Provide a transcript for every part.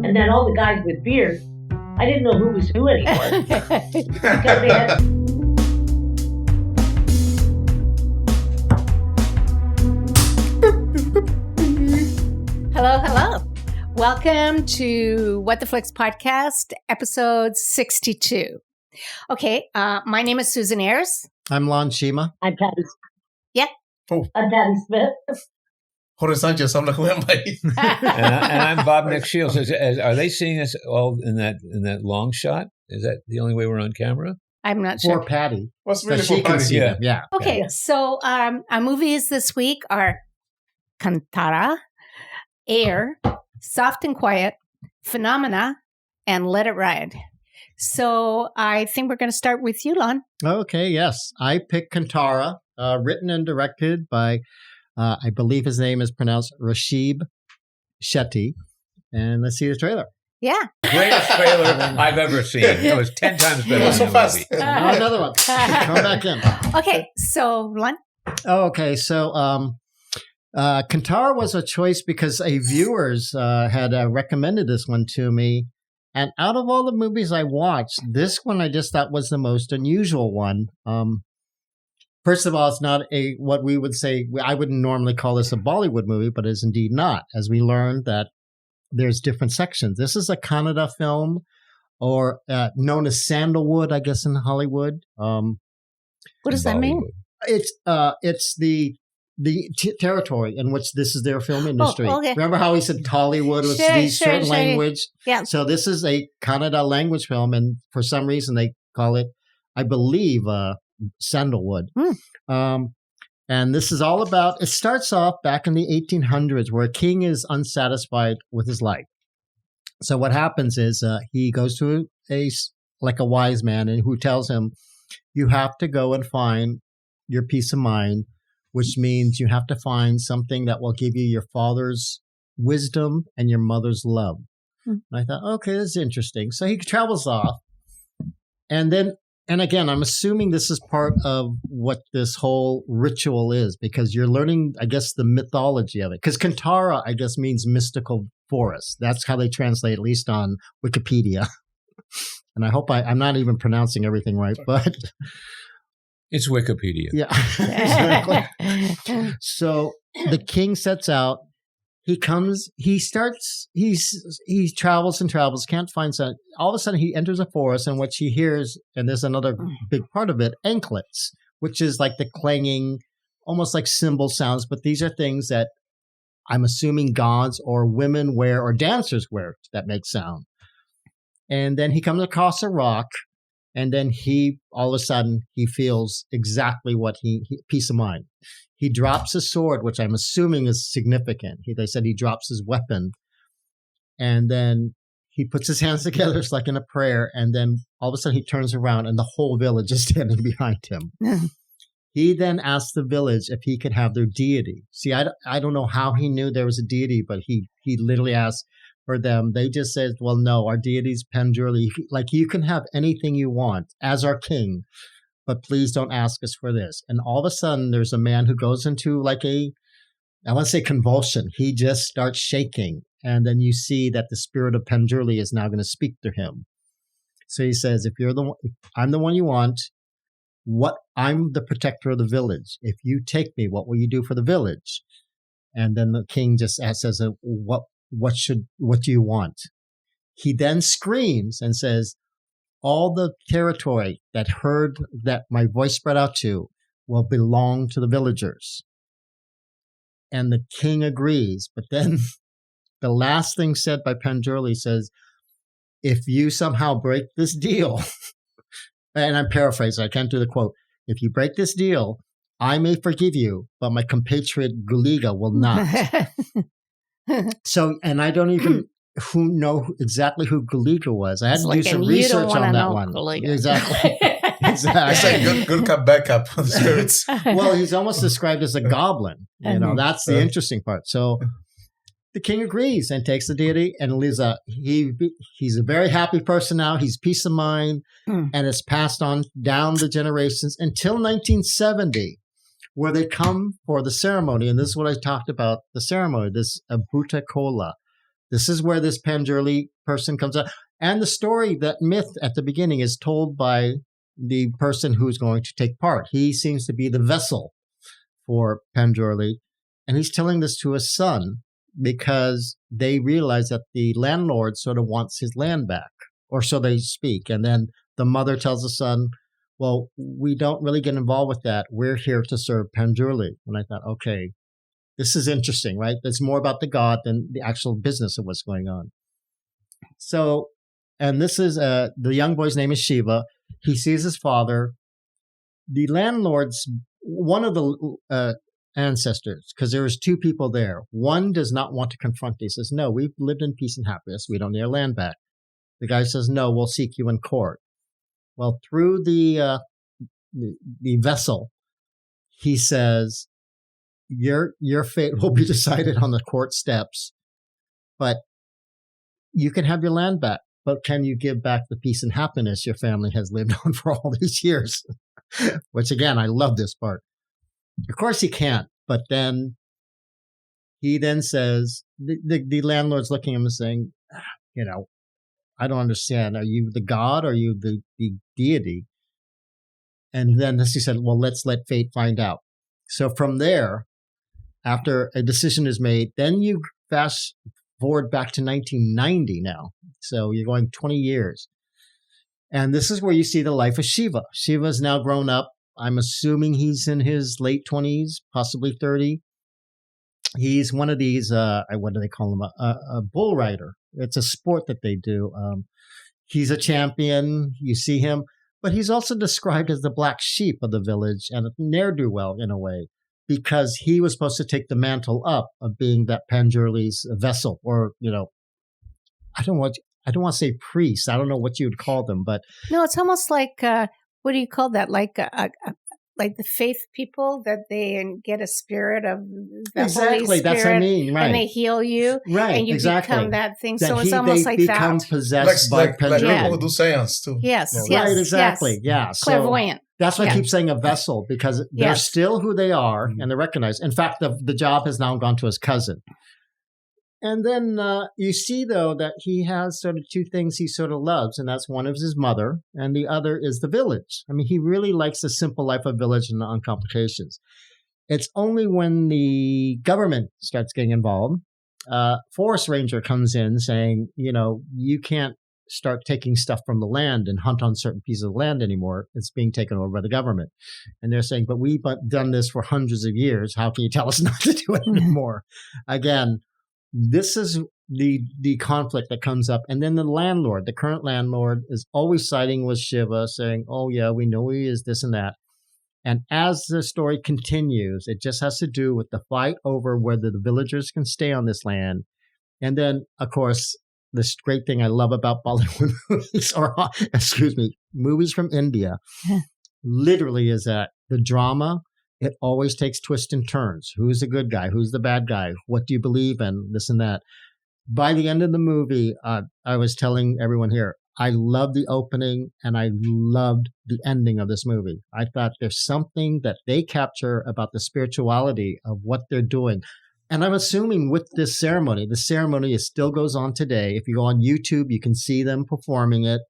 And then all the guys with beards, I didn't know who was who anymore. Because they had... Hello. Welcome to What the Flicks podcast, episode 62. Okay, my name is Susan Ayers. I'm Lon Shima. I'm Patty. Yeah. Oh. I'm Patty Smith. Jorge Sanchez, I'm like, who am I? and I'm Bob McShields. Are they seeing us all in that long shot? Is that the only way we're on camera? I'm not sure. Or Patty. What's really she can see them. Yeah. Okay, so our movies this week are Kantara, Air, Soft and Quiet, Phenomena, and Let It Ride. So I think we're going to start with you, Lon. Okay, yes. I picked Kantara, written and directed by, I believe his name is pronounced Rashid Shetty. And let's see the trailer. Yeah. Greatest trailer I've ever seen. It was 10 times better so than the fast. movie. Another one. Come back in. Okay, so Lon. Okay, so Kantara was a choice because a viewers had recommended this one to me. And out of all the movies I watched, this one I just thought was the most unusual one. First of all, it's not what we would say, I wouldn't normally call this a Bollywood movie, but it's indeed not, as we learned that there's different sections. This is a Kannada film, or known as Sandalwood, I guess, in Hollywood. What does that mean? It's the territory in which this is their film industry. Oh, okay. Remember how he said Tollywood was certain language? Yeah. So this is a Kannada language film, and for some reason they call it, I believe, Sandalwood. And this is all about, it starts off back in the 1800s where a king is unsatisfied with his life. So what happens is he goes to a wise man and who tells him, you have to go and find your peace of mind, which means you have to find something that will give you your father's wisdom and your mother's love. And I thought, okay, that's interesting. So he travels off. And again, I'm assuming this is part of what this whole ritual is, because you're learning, I guess, the mythology of it. Because Kantara, I guess, means mystical forest. That's how they translate, at least on Wikipedia. And I hope I'm not even pronouncing everything right, but... It's Wikipedia. Yeah, exactly. So the king sets out. He travels and travels, can't find something. All of a sudden, he enters a forest in which he hears, and there's another big part of it, anklets, which is like the clanging, almost like cymbal sounds. But these are things that I'm assuming gods or women wear or dancers wear that make sound. And then he comes across a rock. And then all of a sudden, he feels exactly what peace of mind. He drops his sword, which I'm assuming is significant. They said he drops his weapon. And then he puts his hands together, it's like in a prayer. And then all of a sudden, he turns around and the whole village is standing behind him. He then asks the village if he could have their deity. See, I don't know how he knew there was a deity, but he literally asked for them. They just said, well, no, our deity's Panjurli. Like, you can have anything you want as our king, but please don't ask us for this. And all of a sudden, there's a man who goes into like I want to say convulsion. He just starts shaking. And then you see that the spirit of Panjurli is now going to speak to him. So he says, if I'm the one you want, I'm the protector of the village. If you take me, what will you do for the village? And then the king just says, what do you want? He then screams and says, all the territory that heard that my voice spread out to will belong to the villagers. And the king agrees. But then the last thing said by Panjurli says, if you somehow break this deal, and I'm paraphrasing, I can't do the quote. If you break this deal, I may forgive you, but my compatriot Guliga will not. So, and I don't even know exactly who Guliga was. I had to do some research on that one. Guliga. Exactly. It's like good cup, bad cup of spirits. Well, he's almost described as a goblin. That's the interesting part. So the king agrees and takes the deity and lives he's a very happy person now. He's peace of mind, and it's passed on down the generations until 1970. Where they come for the ceremony, and this is what I talked about, the ceremony, this Bhuta Kola, This is where this Panjurli person comes out. And the story, that myth at the beginning is told by the person who's going to take part. He seems to be the vessel for Panjurli. And he's telling this to his son because they realize that the landlord sort of wants his land back, or so they speak. And then the mother tells the son, well, we don't really get involved with that. We're here to serve Panjurli. And I thought, okay, this is interesting, right? It's more about the god than the actual business of what's going on. So, and this is, the young boy's name is Shiva. He sees his father. The landlord's, one of the ancestors, because there was two people there. One does not want to confront. He says, no, we've lived in peace and happiness. We don't need our land back. The guy says, no, we'll seek you in court. Well, through the vessel, he says, your fate will be decided on the court steps, but you can have your land back. But can you give back the peace and happiness your family has lived on for all these years? Which, again, I love this part. Of course he can't. But then he then says, the landlord's looking at him and saying, I don't understand. Are you the god? Or are you the deity? And then he said, well, let's let fate find out. So from there, after a decision is made, then you fast forward back to 1990 now. So you're going 20 years. And this is where you see the life of Shiva. Shiva's now grown up. I'm assuming he's in his late 20s, possibly 30. He's one of these, what do they call him? A bull rider. It's a sport that they do. He's a champion. You see him. But he's also described as the black sheep of the village and a ne'er-do-well in a way, because he was supposed to take the mantle up of being that Panjurli's vessel, or, I don't want to say priest. I don't know what you would call them, but no, it's almost like what do you call that? Like the faith people, that they get a spirit of the exactly. Holy Spirit, that's what I mean, right? And they heal you, right? And you exactly. become that thing. That so it's almost like become that. Possessed by like Panjurli. people who do seance too. Yes, Right, exactly. Yeah. Clairvoyant. So that's why I Yeah. keep saying a vessel, because they're still who they are and they're recognized. In fact, the job has now gone to his cousin. And then you see, though, that he has sort of two things he sort of loves, and that's one is his mother, and the other is the village. I mean, he really likes the simple life of village and the uncomplications. It's only when the government starts getting involved, forest ranger comes in saying, you can't start taking stuff from the land and hunt on certain pieces of land anymore. It's being taken over by the government. And they're saying, but we've done this for hundreds of years. How can you tell us not to do it anymore? Again, this is the conflict that comes up. And then the landlord, the current landlord, is always siding with Shiva, saying, oh, yeah, we know he is this and that. And as the story continues, it just has to do with the fight over whether the villagers can stay on this land. And then, of course, this great thing I love about Bollywood movies, movies from India, literally is that the drama, it always takes twists and turns. Who's the good guy? Who's the bad guy? What do you believe in? This and that. By the end of the movie, I was telling everyone here, I loved the opening and I loved the ending of this movie. I thought there's something that they capture about the spirituality of what they're doing. And I'm assuming with this ceremony, the ceremony still goes on today. If you go on YouTube, you can see them performing it.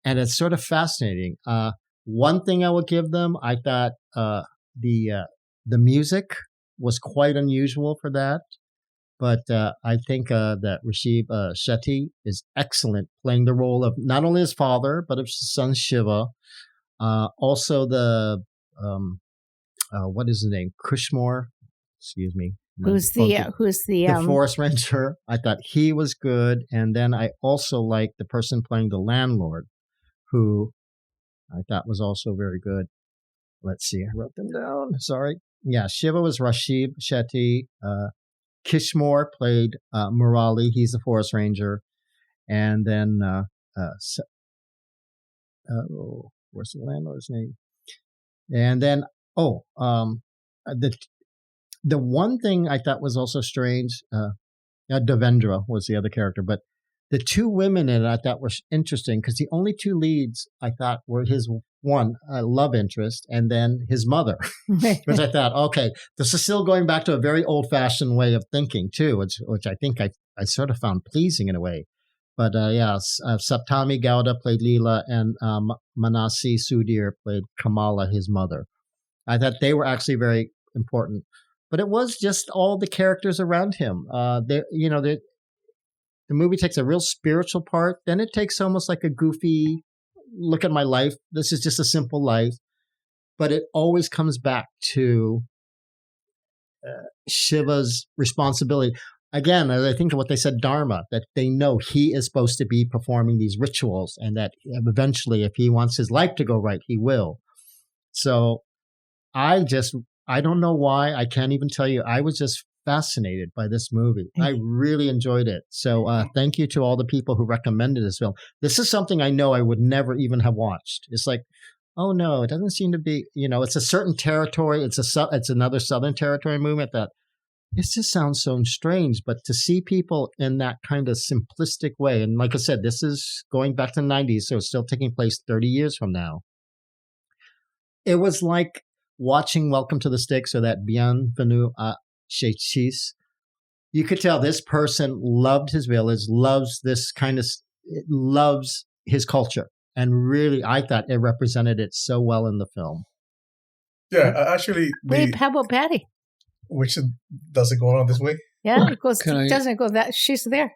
And it's sort of fascinating. One thing I will give them, I thought the music was quite unusual for that. But I think that Rishabh Shetty is excellent, playing the role of not only his father, but of his son Shiva. Also the, what is his name? Kushmore. Excuse me. Who's the forest ranger. I thought he was good. And then I also liked the person playing the landlord, who I thought was also very good. Let's see. I wrote them down. Sorry. Yeah. Shiva was Rishabh Shetty. Kishmore played Murali. He's the forest ranger. And then, where's the landlord's name? And then, the one thing I thought was also strange, Devendra was the other character, but the two women in it I thought were interesting, because the only two leads I thought were his one love interest and then his mother, which I thought, okay, this is still going back to a very old-fashioned way of thinking too, which I think I sort of found pleasing in a way. But Saptami Gowda played Leela, and Manasi Sudhir played Kamala, his mother. I thought they were actually very important. But it was just all the characters around him. The movie takes a real spiritual part. Then it takes almost like a goofy look at my life. This is just a simple life. But it always comes back to Shiva's responsibility. Again, as I think of what they said, Dharma, that they know he is supposed to be performing these rituals and that eventually, if he wants his life to go right, he will. So I don't know why. I can't even tell you. I was just fascinated by this movie. I really enjoyed it. So thank you to all the people who recommended this film. This is something I know I would never even have watched. It's like, oh no, it doesn't seem to be, it's a certain territory. It's another Southern Territory movement that this just sounds so strange, but to see people in that kind of simplistic way, and like I said, this is going back to the 90s, so it's still taking place 30 years from now. It was like watching Welcome to the Sticks or that Bienvenue à Chez Cheese. You could tell this person loved his village, loves his culture. And really, I thought it represented it so well in the film. Yeah, actually. Wait, how about Patty? Which does it go on this way? Yeah, it doesn't go that. She's there.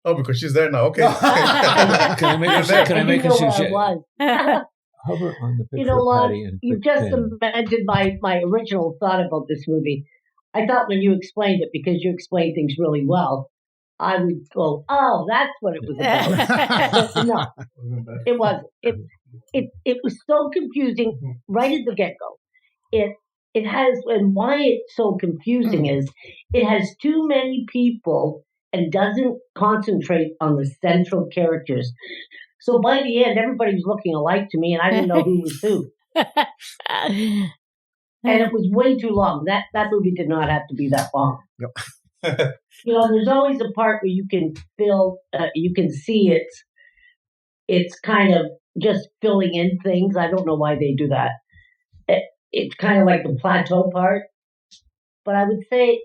Oh, because she's there now. Okay. Can I make a suggestion? Hover on the picture You know what? Patty and You click just pin. amended my original thought about this movie. I thought when you explained it, because you explained things really well, I would go, "Oh, that's what it was about." No, it wasn't. It was so confusing right at the get go. It has, and why it's so confusing is it has too many people and doesn't concentrate on the central characters. So by the end, everybody was looking alike to me, and I didn't know who was who. And it was way too long. That movie did not have to be that long. Yep. There's always a part where you can you can see it's kind of just filling in things. I don't know why they do that. It's kind of like the plateau part. But I would say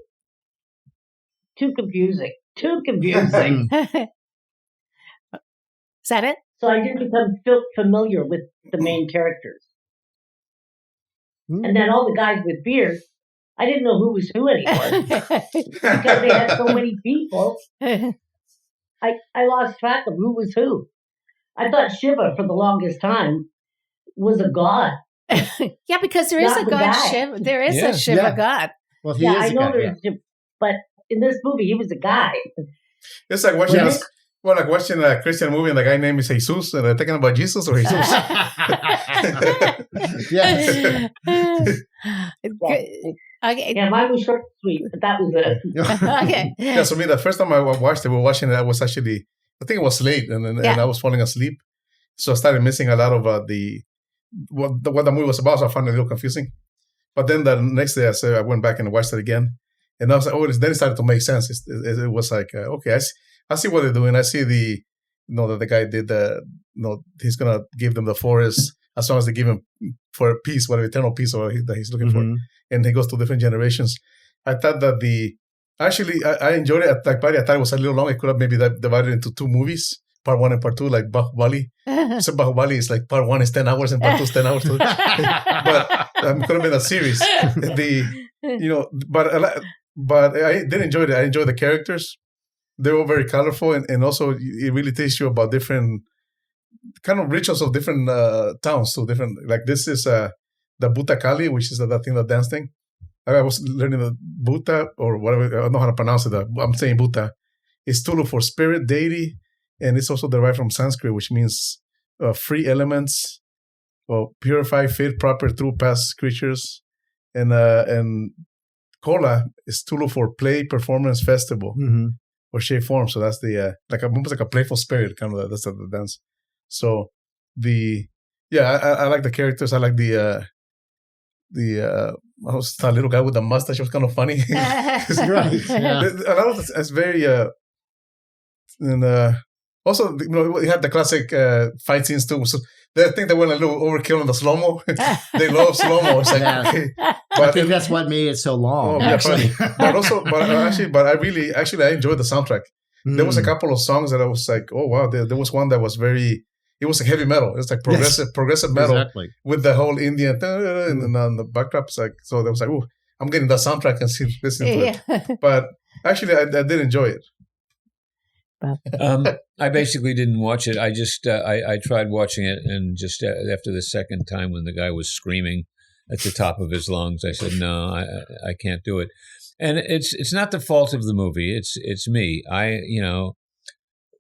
too confusing. Too confusing. Is that it? So I didn't become familiar with the main characters. And then all the guys with beards, I didn't know who was who anymore. Because they had so many people, I lost track of who was who. I thought Shiva, for the longest time, was a god. Yeah, because there is Not a the god guy. Shiva. There is Yeah. a Shiva Yeah. god. Well, he Yeah, is I a know guy, there's Shiva, but in this movie, he was a guy. It's like watching Yes. watching a Christian movie and the guy name is Jesus and they're talking about Jesus or Jesus. Yes. Okay. Yeah, mine was short and sweet, but that was it. Okay. Yeah, so me, the first time I watched it, we were watching it, I was actually, I think it was late and I was falling asleep. So I started missing a lot of what the movie was about, so I found it a little confusing. But then the next day, I went back and watched it again. And I was like, then it started to make sense. It was like, okay, I see what they're doing. I see that the guy did he's going to give them the forest as long as they give him for a peace, whatever, eternal peace that he's looking for. And he goes to different generations. I thought that I enjoyed it. Like Patty, I thought it was a little long. It could have maybe divided into two movies, part 1 and part 2, like Bahubali. So Bahubali is like part 1 is 10 hours and part 2 is 10 hours. But it could have been a series. But I did enjoy it. I enjoyed the characters. They were very colorful, and also it really teaches you about different kind of rituals of different towns. So different, like this is the Bhuta Kali, which is the dance thing. I was learning the Bhuta or whatever. I don't know how to pronounce it. I'm saying Bhuta. It's Tulu for spirit, deity, and it's also derived from Sanskrit, which means free elements, or purify, fit, proper, true, past creatures, and Kola is Tulu for play, performance, festival, or shape form. So that's the almost like a playful spirit kind of. That's the dance. So I like the characters. I like the little guy with the mustache was kind of funny. Right. Yeah. A lot of it's very and also we had the classic fight scenes too. So They think they went a little overkill on the slow mo. They love slow mo. It's like, Yeah. okay. I But think that's what made it so long. yeah, actually, but I enjoyed the soundtrack. There was a couple of songs that I was like, oh wow. There was one that was it was like heavy metal. It's like progressive metal exactly. with the whole Indian and on the backdrop. It's like, so there was like, oh, I'm getting that soundtrack and listening to it. But actually, I did enjoy it. I basically didn't watch it. I just I tried watching it, and just after the second time when the guy was screaming at the top of his lungs, I said, no, I can't do it. And it's not the fault of the movie. It's me.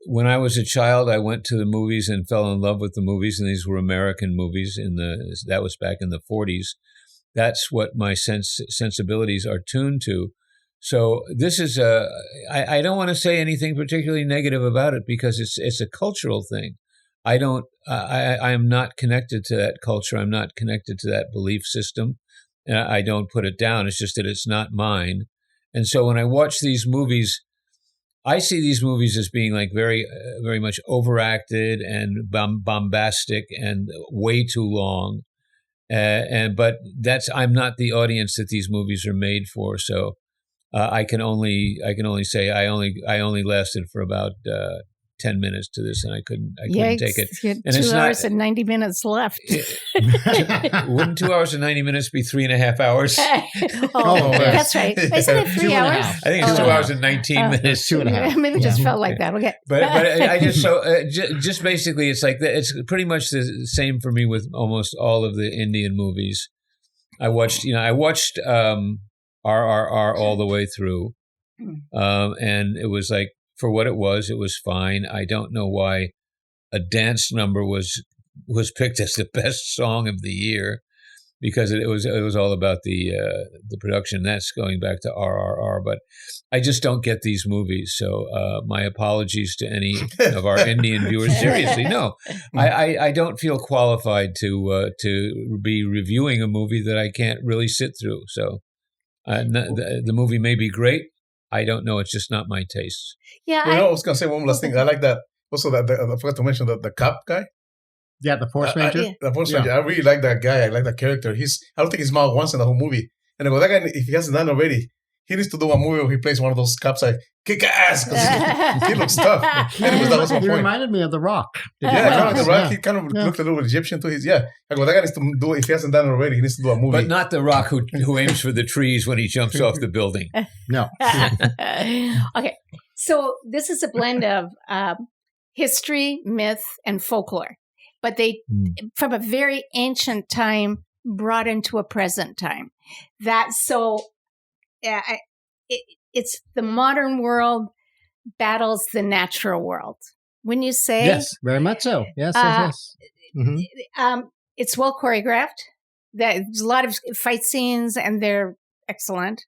When I was a child, I went to the movies and fell in love with the movies, and these were American movies. That was back in the 40s. That's what my sensibilities are tuned to. So this is I don't want to say anything particularly negative about it because it's a cultural thing. I am not connected to that culture. I'm not connected to that belief system. And I don't put it down. It's just that it's not mine. And so when I watch these movies, I see these movies as being like very, very much overacted and bombastic and way too long. But I'm not the audience that these movies are made for. So I can only say I only lasted for about 10 minutes to this, and I couldn't take it. You had And 2 hours and 90 minutes left. Wouldn't 2 hours and 90 minutes be 3.5 hours? That's right. Isn't it 3 hours? I think it's 2 hours and 19 minutes. 2.5. Maybe it just felt like that. Okay. But I just basically it's like that. It's pretty much the same for me with almost all of the Indian movies. I watched RRR all the way through, and it was like, for what it was fine. I don't know why a dance number was picked as the best song of the year, because it was all about the production. That's going back to RRR, but I just don't get these movies. So my apologies to any of our Indian viewers. Seriously, no, I don't feel qualified to be reviewing a movie that I can't really sit through. So the movie may be great. I don't know. It's just not my taste. Yeah, I was gonna say one last thing. I like that. Also, that I forgot to mention the cop guy. Yeah, the Force Ranger. The Force Ranger. I really like that guy. I like that character. I don't think he's smiled once in the whole movie. And I go, that guy, if he hasn't done already, he needs to do a movie where he plays one of those cops like kick ass, because he looks tough. Anyways, that was my He point. reminded me of The Rock. Yeah, kind of like The Rock. He kind of looked a little Egyptian too. I go, that guy needs to do, if he hasn't done it already, he needs to do a movie. But not The Rock who aims for the trees when he jumps off the building. No. Okay. So this is a blend of history, myth, and folklore. But they, from a very ancient time, brought into a present time. It's the modern world battles the natural world. When you say Yes, very much so. Yes, yes. Mm-hmm. It's well choreographed. There's a lot of fight scenes, and they're excellent.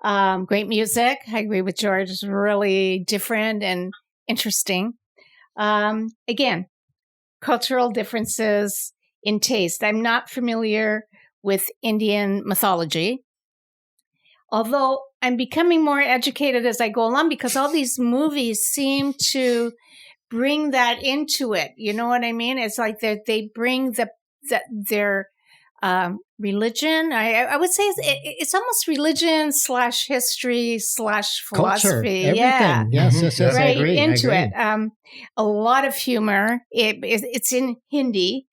Great music. I agree with George. It's really different and interesting. Again, cultural differences in taste. I'm not familiar with Indian mythology, although I'm becoming more educated as I go along, because all these movies seem to bring that into it. You know what I mean? It's like they bring their religion. I would say it's almost religion / history / philosophy. Culture, everything. Yeah. Yes, Right, I agree. into it. A lot of humor. It's in Hindi.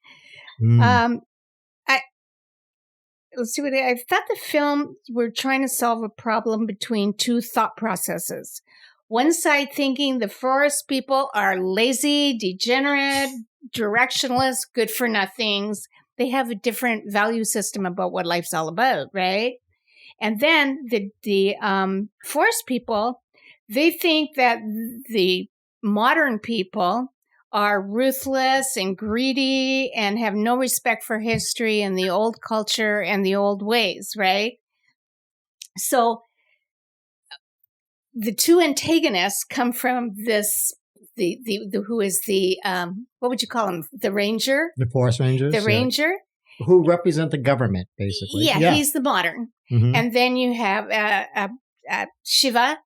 Let's see I thought the film were trying to solve a problem between two thought processes. One side thinking the forest people are lazy, degenerate, directionless, good for nothings. They have a different value system about what life's all about, right? And then the forest people, they think that the modern people are ruthless and greedy and have no respect for history and the old culture and the old ways, right? So the two antagonists come from this, the who is the, what would you call him? The ranger? The Forest Rangers. The ranger. Who represent the government, basically. Yeah, he's the modern. Mm-hmm. And then you have Shiva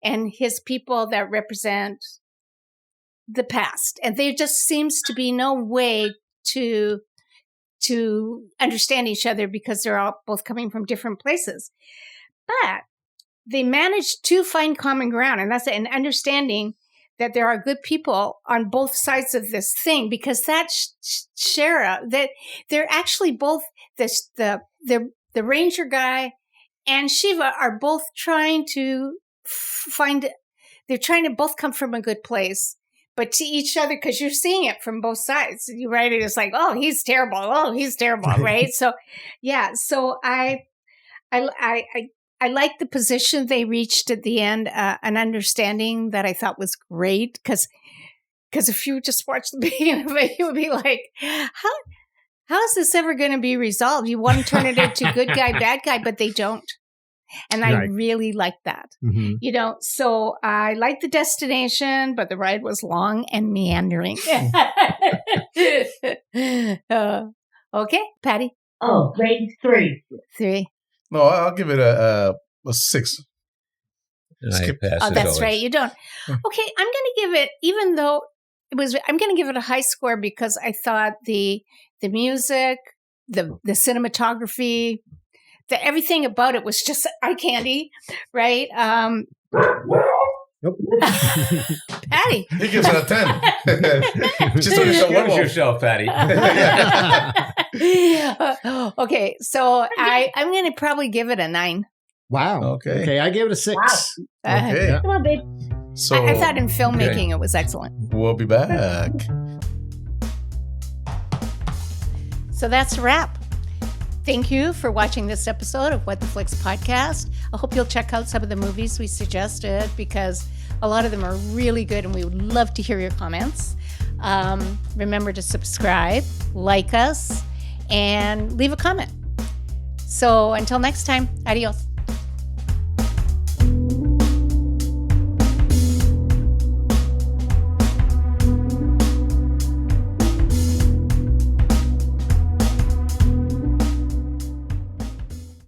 and his people that represent the past. And there just seems to be no way to understand each other because they're all both coming from different places. But they managed to find common ground, and that's an understanding that there are good people on both sides of this thing, because that Shara, that they're actually both the ranger guy and Shiva are both trying to they're trying to both come from a good place, but to each other, because you're seeing it from both sides. You write it as like, oh, he's terrible. Oh, he's terrible. Right. So yeah. So I like the position they reached at the end, an understanding that I thought was great. Because if you just watch the beginning of it, you would be like, how is this ever going to be resolved? You want to turn it into good guy, bad guy, but they don't. And I really like that, so I like the destination, but the ride was long and meandering. Okay, Patty. Oh, grade 3. 3. No, I'll give it a 6. And I pass Oh, as that's always. right. You don't. Okay, I'm going to give it, even though I'm going to give it a high score because I thought the music, the cinematography, everything about it was just eye candy, right? Nope. Patty. He gives it a 10. Just only saw one Excuse more. yourself, Patty. Okay, so I'm going to probably give it a 9. Wow. Okay. I gave it a 6. Wow. Okay. Come on, babe. So I thought in filmmaking it was excellent. we'll be back. So that's a wrap. Thank you for watching this episode of What the Flicks podcast. I hope you'll check out some of the movies we suggested, because a lot of them are really good and we would love to hear your comments. Remember to subscribe, like us, and leave a comment. So until next time, adios.